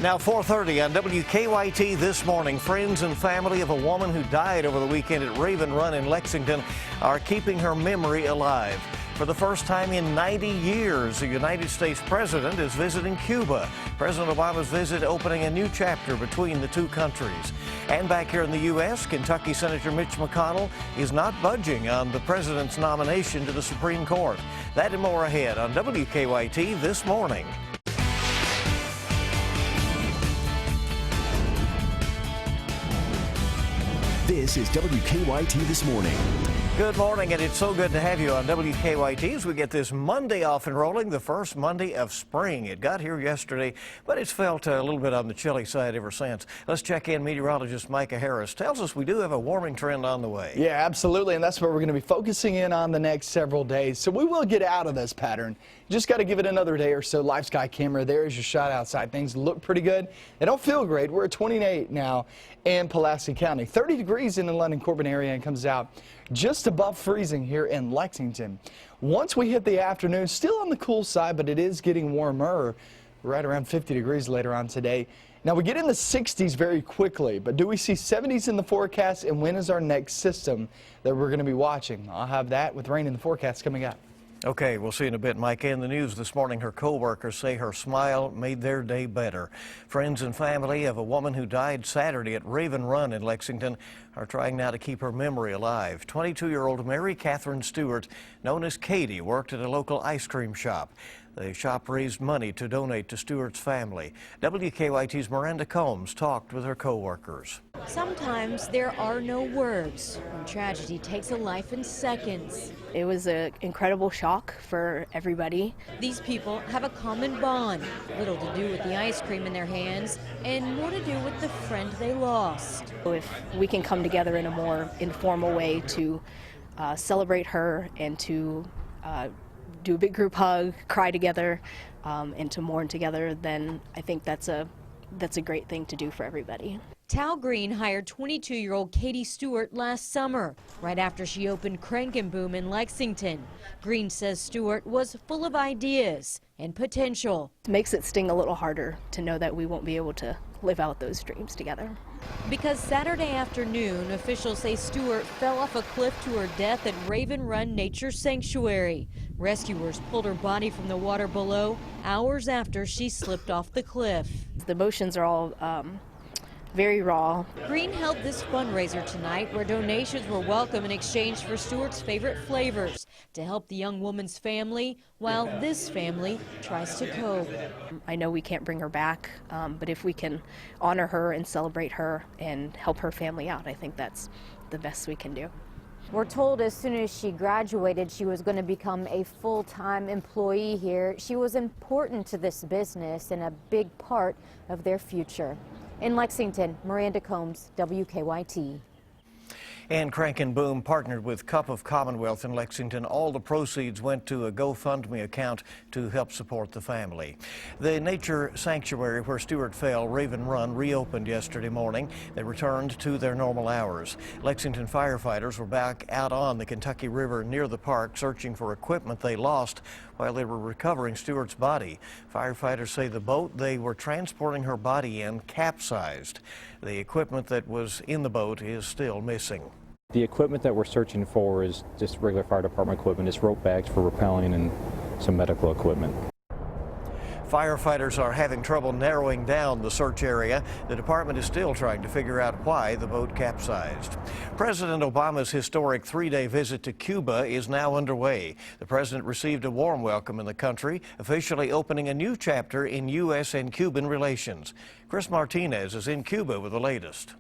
Now 4:30 on WKYT this morning. Friends and family of a woman who died over the weekend at Raven Run in Lexington are keeping her memory alive. For the first time in 90 years, the United States president is visiting Cuba. President Obama's visit opening a new chapter between the two countries. And back here in the U.S., Kentucky Senator Mitch McConnell is not budging on the president's nomination to the Supreme Court. That and more ahead on WKYT this morning. This is WKYT This Morning. Good morning, and it's so good to have you on WKYT as we get this Monday off and rolling, the first Monday of spring. It got here yesterday, but it's felt a little bit on the chilly side ever since. Let's check in. Meteorologist Micah Harris tells us we do have a warming trend on the way. Yeah, absolutely, and that's what we're going to be focusing in on the next several days. So we will get out of this pattern. Just got to give it another day or so. Live sky camera, there is your shot outside. Things look pretty good. They don't feel great. We're at 28 now in Pulaski County. 30 degrees in the London-Corbin area and comes out just above freezing here in Lexington. Once we hit the afternoon, still on the cool side, but it is getting warmer, right around 50 degrees later on today. Now we get in the 60s very quickly, but do we see 70s in the forecast, and when is our next system that we're going to be watching? I'll have that with rain in the forecast coming up. Okay, we'll see in a bit. Mike, in the news this morning, her co-workers say her smile made their day better. Friends and family of a woman who died Saturday at Raven Run in Lexington are trying now to keep her memory alive. 22-year-old Mary Catherine Stewart, known as Katie, worked at a local ice cream shop. The shop raised money to donate to Stewart's family. WKYT's Miranda Combs talked with her co-workers. Sometimes there are no words when tragedy takes a life in seconds. It was an incredible shock for everybody. These people have a common bond, little to do with the ice cream in their hands and more to do with the friend they lost. If we can come together in a more informal way to celebrate her and to do a big group hug, cry together, and to mourn together, then I think that's a great thing to do for everybody. Tal Green hired 22-year-old Katie Stewart last summer, right after she opened Crank and Boom in Lexington. Green says Stewart was full of ideas and potential. It makes it sting a little harder to know that we won't be able to live out those dreams together. Because Saturday afternoon, officials say Stewart fell off a cliff to her death at Raven Run Nature Sanctuary. Rescuers pulled her body from the water below hours after she slipped off the cliff. The emotions are all very raw. Green held this fundraiser tonight where donations were welcome in exchange for Stewart's favorite flavors to help the young woman's family while this family tries to cope. I know we can't bring her back, but if we can honor her and celebrate her and help her family out, I think that's the best we can do. We're told as soon as she graduated, she was going to become a full-time employee here. She was important to this business and a big part of their future. In Lexington, Miranda Combs, WKYT. And Crank and Boom partnered with Cup of Commonwealth in Lexington. All the proceeds went to a GoFundMe account to help support the family. The nature sanctuary where Stewart fell, Raven Run, reopened yesterday morning. They returned to their normal hours. Lexington firefighters were back out on the Kentucky River near the park searching for equipment they lost while they were recovering Stewart's body. Firefighters say the boat they were transporting her body in capsized. The equipment that was in the boat is still missing. The equipment that we're searching for is just regular fire department equipment. It's rope bags for rappelling and some medical equipment. Firefighters are having trouble narrowing down the search area. The department is still trying to figure out why the boat capsized. President Obama's historic three-day visit to Cuba is now underway. The president received a warm welcome in the country, officially opening a new chapter in U.S. and Cuban relations. Chris Martinez is in Cuba with the latest.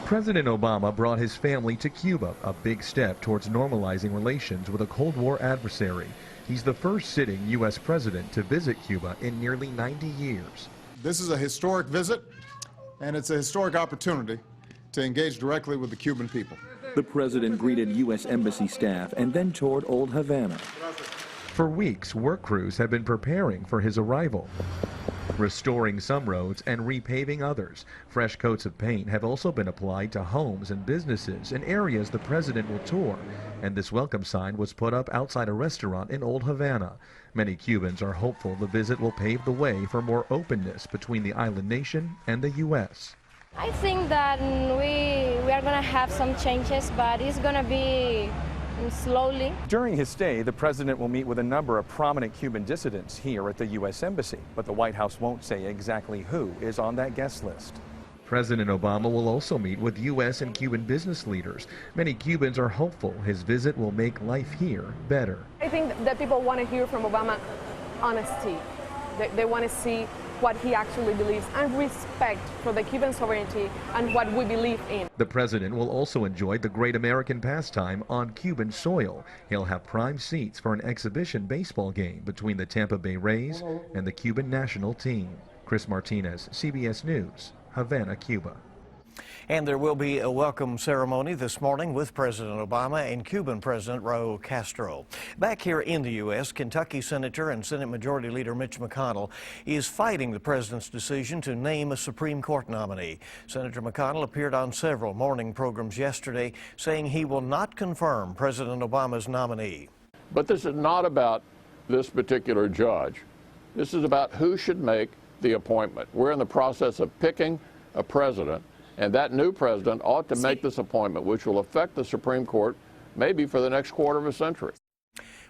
President Obama brought his family to Cuba, a big step towards normalizing relations with a Cold War adversary. He's the first sitting U.S. president to visit Cuba in nearly 90 years. This is a historic visit, and it's a historic opportunity to engage directly with the Cuban people. The president greeted U.S. Embassy staff and then toured Old Havana. For weeks, work crews have been preparing for his arrival. restoring some roads and repaving others. Fresh coats of paint have also been applied to homes and businesses in areas the president will tour, and this welcome sign was put up outside a restaurant in Old Havana. Many Cubans are hopeful the visit will pave the way for more openness between the island nation and the U.S. I think that we are going to have some changes, but it's going to be slowly. During his stay, the president will meet with a number of prominent Cuban dissidents here at the U.S. Embassy, but the White House won't say exactly who is on that guest list. President Obama will also meet with U.S. and Cuban business leaders. Many Cubans are hopeful his visit will make life here better. I think that people want to hear from Obama honesty. They want to see what he actually believes and respect for the Cuban sovereignty and what we believe in. The president will also enjoy the great American pastime on Cuban soil. He'll have prime seats for an exhibition baseball game between the Tampa Bay Rays and the Cuban national team. Chris Martinez, CBS News, Havana, Cuba. And there will be a welcome ceremony this morning with President Obama and Cuban President Raul Castro. Back here in the U.S., Kentucky Senator and Senate Majority Leader Mitch McConnell is fighting the president's decision to name a Supreme Court nominee. Senator McConnell appeared on several morning programs yesterday saying he will not confirm President Obama's nominee. But this is not about this particular judge. This is about who should make the appointment. We're in the process of picking a president, and that new president ought to make this appointment, which will affect the Supreme Court maybe for the next quarter of a century.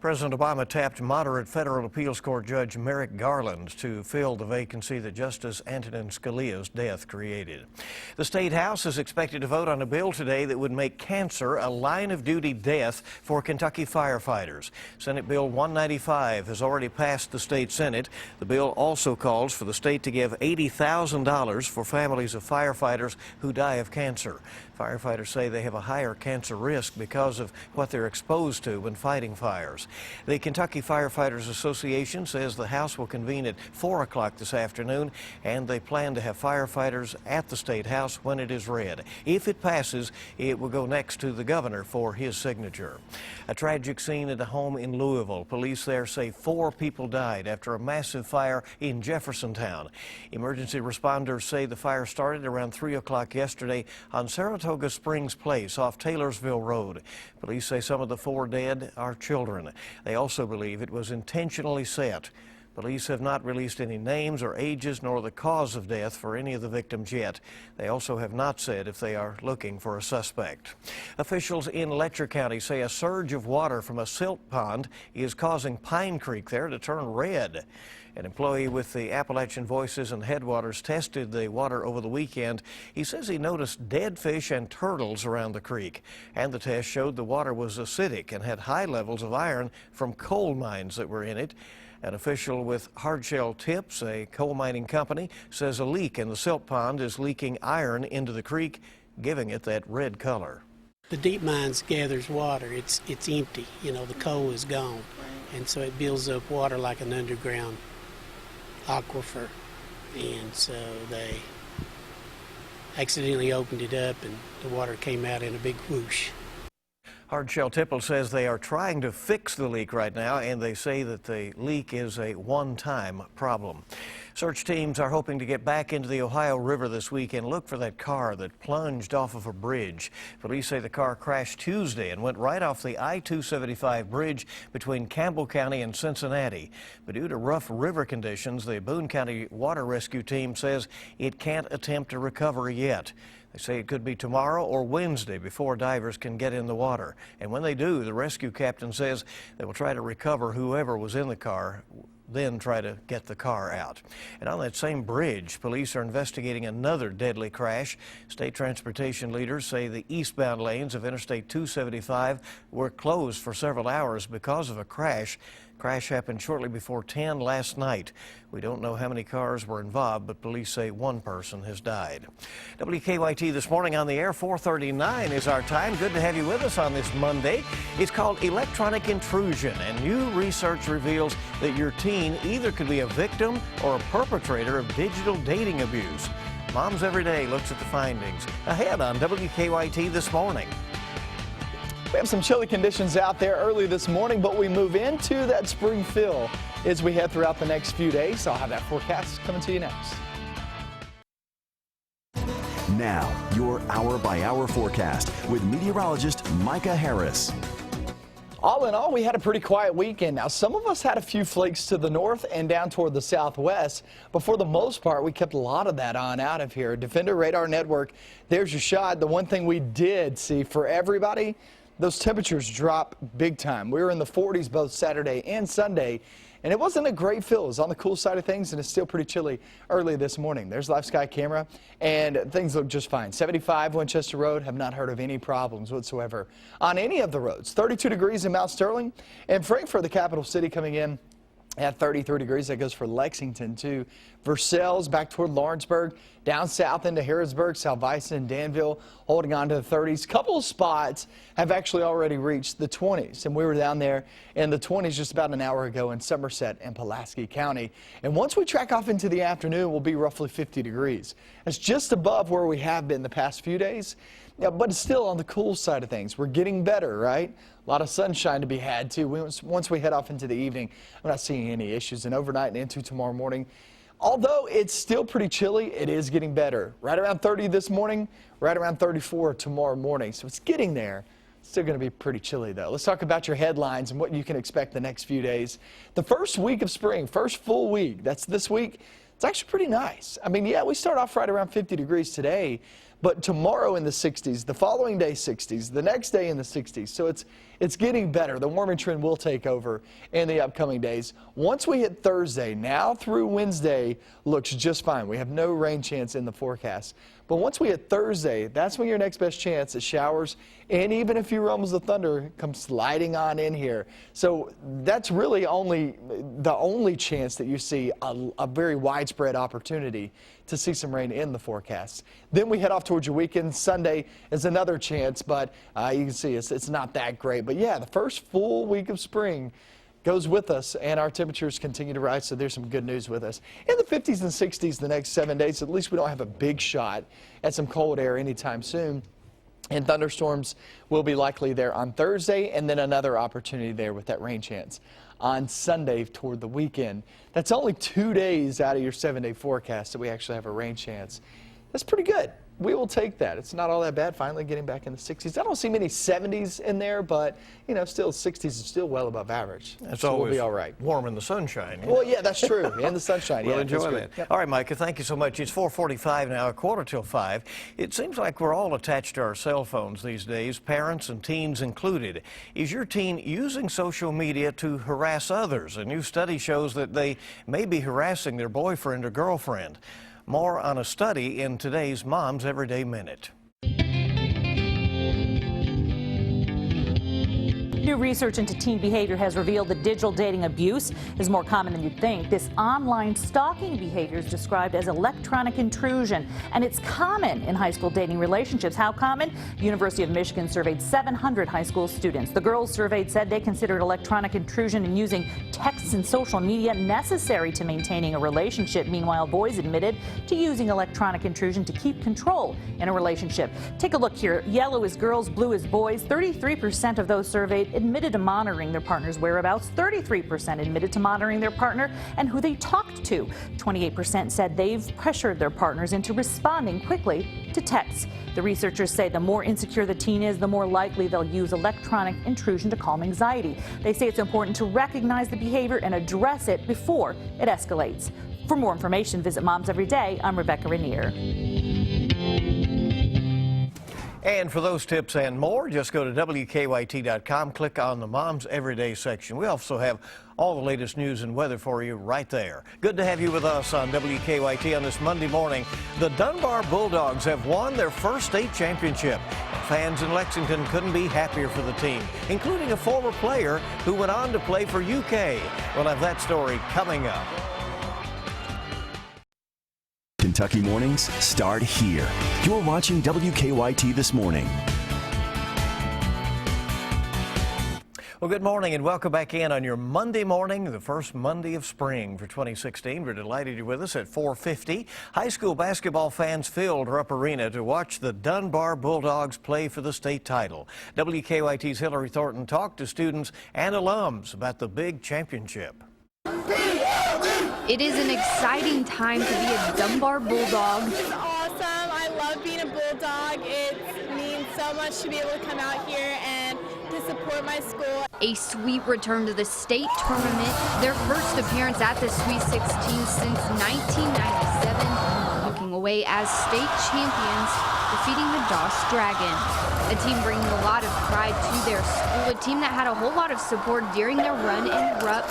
President Obama tapped moderate federal appeals court Judge Merrick Garland to fill the vacancy that Justice Antonin Scalia's death created. The State House is expected to vote on a bill today that would make cancer a line-of-duty death for Kentucky firefighters. Senate Bill 195 has already passed the state Senate. The bill also calls for the state to give $80,000 for families of firefighters who die of cancer. Firefighters say they have a higher cancer risk because of what they're exposed to when fighting fires. The Kentucky Firefighters Association says the House will convene at 4 o'clock this afternoon, and they plan to have firefighters at the State House when it is read. If it passes, it will go next to the governor for his signature. A tragic scene at a home in Louisville. Police there say 4 people died after a massive fire in Jeffersontown. Emergency responders say the fire started around 3 o'clock yesterday on Saratoga Springs Place off Taylorsville Road. Police say some of the 4 dead are children. They also believe it was intentionally set. Police have not released any names or ages nor the cause of death for any of the victims yet. They also have not said if they are looking for a suspect. Officials in Letcher County say a surge of water from a silt pond is causing Pine Creek there to turn red. An employee with the Appalachian Voices and Headwaters tested the water over the weekend. He says he noticed dead fish and turtles around the creek, and the test showed the water was acidic and had high levels of iron from coal mines that were in it. An official with Hardshell Tips, a coal mining company, says a leak in the silt pond is leaking iron into the creek, giving it that red color. The deep mines gathers water. It's empty. You know, the coal is gone, and so it builds up water like an underground aquifer, and so they accidentally opened it up and the water came out in a big whoosh. Hardshell Tipple says they are trying to fix the leak right now, and they say that the leak is a one-time problem. Search teams are hoping to get back into the Ohio River this week and look for that car that plunged off of a bridge. Police say the car crashed Tuesday and went right off the I-275 bridge between Campbell County and Cincinnati. But due to rough river conditions, the Boone County Water Rescue Team says it can't attempt a recovery yet. They say it could be tomorrow or Wednesday before divers can get in the water. And when they do, the rescue captain says they will try to recover whoever was in the car, then try to get the car out. And on that same bridge, police are investigating another deadly crash. State transportation leaders say the eastbound lanes of Interstate 275 were closed for several hours because of a crash. Crash happened shortly before 10 last night. We don't know how many cars were involved, but police say one person has died. WKYT this morning on the air, 4:39 is our time. Good to have you with us on this Monday. It's called electronic intrusion, and new research reveals that your teen either could be a victim or a perpetrator of digital dating abuse. Moms Every Day looks at the findings. Ahead on WKYT this morning. We have some chilly conditions out there early this morning, but we move into that spring feel. as we head throughout the next few days. I'll have that forecast coming to you next. Now, your hour-by-hour forecast with meteorologist Micah Harris. All in all, we had a pretty quiet weekend. Now, some of us had a few flakes to the north and down toward the southwest, but for the most part, we kept a lot of that on out of here. Defender Radar Network, there's your shot. The one thing we did see for everybody, those temperatures drop big time. We were in the 40s both Saturday and Sunday, and it wasn't a great feel. It was on the cool side of things, and it's still pretty chilly early this morning. There's Live Sky camera, and things look just fine. 75 Winchester Road, have not heard of any problems whatsoever on any of the roads. 32 degrees in Mount Sterling, and Frankfort, the capital city, coming in at 33 degrees. That goes for Lexington, too. Versailles back toward Lawrenceburg, down south into Harrodsburg, Salvison, Danville, holding on to the 30s. Couple of spots have actually already reached the 20s, and we were down there in the 20s just about an hour ago in Somerset and Pulaski County. And once we track off into the afternoon, we'll be roughly 50 degrees. That's just above where we have been the past few days. Yeah, but it's still on the cool side of things. We're getting better, right? A lot of sunshine to be had, too. Once we head off into the evening, I'm not seeing any issues. And overnight and into tomorrow morning, although it's still pretty chilly, it is getting better. Right around 30 this morning, right around 34 tomorrow morning. So it's getting there. Still going to be pretty chilly, though. Let's talk about your headlines and what you can expect the next few days. The first week of spring, first full week, that's this week. It's actually pretty nice. I mean, yeah, we start off right around 50 degrees today, but tomorrow in the 60s, the following day 60s, the next day in the 60s. So it's getting better. The warming trend will take over in the upcoming days. Once we hit Thursday, now through Wednesday, looks just fine. We have no rain chance in the forecast. But once we hit Thursday, that's when your next best chance at showers, and even a few rumbles of thunder come sliding on in here. So that's really the only chance that you see a very widespread opportunity to see some rain in the forecast. Then we head off towards your weekend. Sunday is another chance, but you can see it's not that great. But yeah, the first full week of spring goes with us, and our temperatures continue to rise, so there's some good news with us. In the 50s and 60s the next 7 days, at least we don't have a big shot at some cold air anytime soon. And thunderstorms will be likely there on Thursday, and then another opportunity there with that rain chance on Sunday toward the weekend. That's only 2 days out of your 7-day forecast that we actually have a rain chance. That's pretty good. We will take that. It's not all that bad, finally getting back in the 60s. I don't see many 70s in there, but, you know, still 60s is still well above average. It's so always we'll be all right. Warm in the sunshine. Well, yeah, that's true. In the sunshine. We'll yeah, enjoy that. Yep. All right, Micah, thank you so much. It's 4:45 now, 4:45. It seems like we're all attached to our cell phones these days, parents and teens included. Is your teen using social media to harass others? A new study shows that they may be harassing their boyfriend or girlfriend. More on a study in today's Mom's Everyday Minute. New research into teen behavior has revealed that digital dating abuse is more common than you'd think. This online stalking behavior is described as electronic intrusion, and it's common in high school dating relationships. How common? University of Michigan surveyed 700 high school students. The girls surveyed said they considered electronic intrusion and using texts and social media necessary to maintaining a relationship. Meanwhile, boys admitted to using electronic intrusion to keep control in a relationship. Take a look here. Yellow is girls, blue is boys. 33% of those surveyed admitted to monitoring their partner's whereabouts. 33% admitted to monitoring their partner and who they talked to. 28% said they've pressured their partners into responding quickly to texts. The researchers say the more insecure the teen is, the more likely they'll use electronic intrusion to calm anxiety. They say it's important to recognize the behavior and address it before it escalates. For more information, visit Moms Every Day. I'm Rebecca Rainier. And for those tips and more, just go to WKYT.com, click on the Mom's Everyday section. We also have all the latest news and weather for you right there. Good to have you with us on WKYT on this Monday morning. The Dunbar Bulldogs have won their first state championship. Fans in Lexington couldn't be happier for the team, including a former player who went on to play for UK. We'll have that story coming up. Kentucky mornings start here. You're watching WKYT This Morning. Well, good morning and welcome back in on your Monday morning, the first Monday of spring for 2016. We're delighted you're with us at 4:50. High school basketball fans filled Rupp Arena to watch the Dunbar Bulldogs play for the state title. WKYT's Hillary Thornton talked to students and alums about the big championship. It is an exciting time to be a Dunbar Bulldog. It's awesome. I love being a Bulldog. It means so much to be able to come out here and to support my school. A sweet return to the state tournament, their first appearance at the Sweet 16 since 1997, looking away as state champions, defeating the Doss Dragon. A team bringing a lot of pride to their school, a team that had a whole lot of support during their run in Rupp.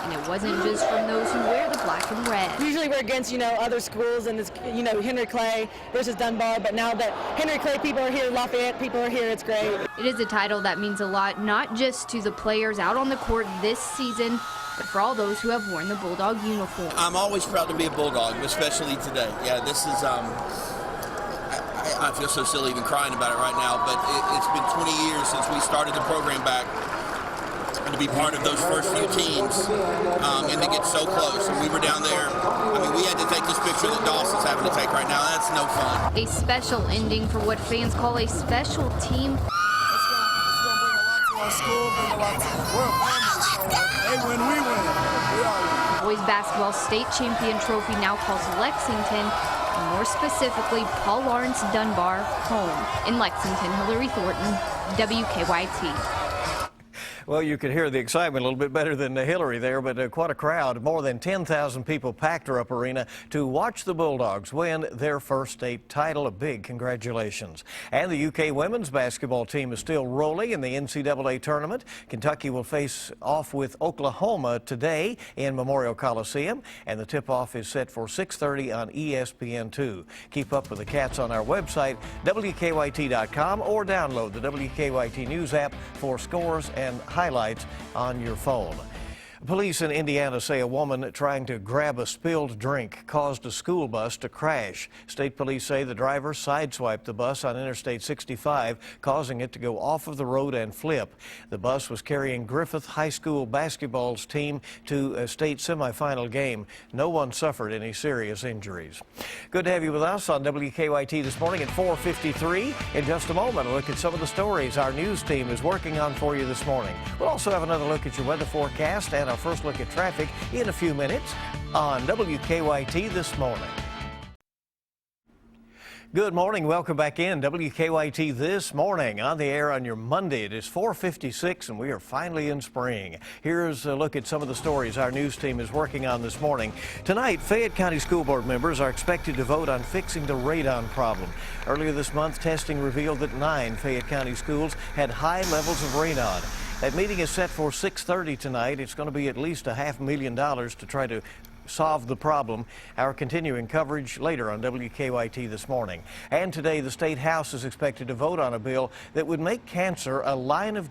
And it wasn't just from those who wear the black and red. Usually we're against, other schools and it's, Henry Clay versus Dunbar, but now that Henry Clay people are here, Lafayette people are here, it's great. It is a title that means a lot, not just to the players out on the court this season, but for all those who have worn the Bulldog uniform. I'm always proud to be a Bulldog, especially today. Yeah, this is, I feel so silly even crying about it right now, but it's been 20 years since we started the program back. And to be part of those first few teams and to get so close. And we were down there. I mean, we had to take this picture that Dawson's having to take right now. That's no fun. A special ending for what fans call a special team. It's going to bring a lot to our school, bring a lot to the world. They win, we win. We all win. Boys basketball state champion trophy now calls Lexington, and more specifically Paul Lawrence Dunbar, home. In Lexington, Hillary Thornton, WKYT. Well, you could hear the excitement a little bit better than Hillary there, but quite a crowd. More than 10,000 people packed Rupp Arena to watch the Bulldogs win their first state title. A big congratulations. And the UK women's basketball team is still rolling in the NCAA tournament. Kentucky will face off with Oklahoma today in Memorial Coliseum, and the tip-off is set for 6:30 on ESPN2. Keep up with the Cats on our website, WKYT.com, or download the WKYT News app for scores and highlights on your phone. Police in Indiana say a woman trying to grab a spilled drink caused a school bus to crash. State police say the driver sideswiped the bus on Interstate 65, causing it to go off of the road and flip. The bus was carrying Griffith High School basketball's team to a state semifinal game. No one suffered any serious injuries. Good to have you with us on WKYT this morning at 4:53. In just a moment, a look at some of the stories our news team is working on for you this morning. We'll also have another look at your weather forecast and our first look at traffic in a few minutes on WKYT This Morning. Good morning. Welcome back in. WKYT This Morning on the air on your Monday. It is 4:56 and we are finally in spring. Here's a look at some of the stories our news team is working on this morning. Tonight, Fayette County School Board members are expected to vote on fixing the radon problem. Earlier this month, testing revealed that 9 Fayette County schools had high levels of radon. That meeting is set for 6:30 tonight. It's going to be at least $500,000 to try to solve the problem. Our continuing coverage later on WKYT This Morning. And today, the State House is expected to vote on a bill that would make cancer a line of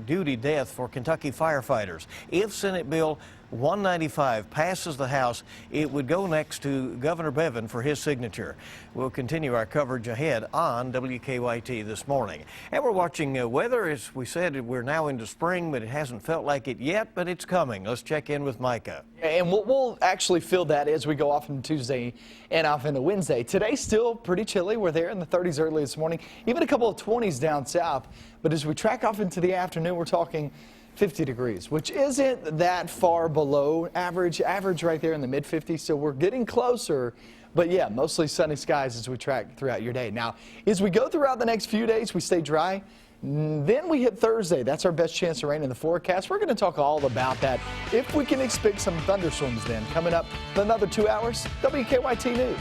duty death for Kentucky firefighters. If Senate Bill 195 passes the House, it would go next to Governor Bevin for his signature. We'll continue our coverage ahead on WKYT This Morning. And we're watching weather. As we said, we're now into spring, but it hasn't felt like it yet, but it's coming. Let's check in with Micah. And we'll actually feel that as we go off into Tuesday and off into Wednesday. Today's still pretty chilly. We're there in the 30s early this morning, even a couple of 20s down south. But as we track off into the afternoon, we're talking 50 degrees, which isn't that far below average right there in the mid-50s, so we're getting closer. But yeah, mostly sunny skies as we track throughout your day. Now, as we go throughout the next few days, we stay dry. Then we hit Thursday. That's our best chance of rain in the forecast. We're going to talk all about that if we can expect some thunderstorms then. Coming up in another 2 hours, WKYT News.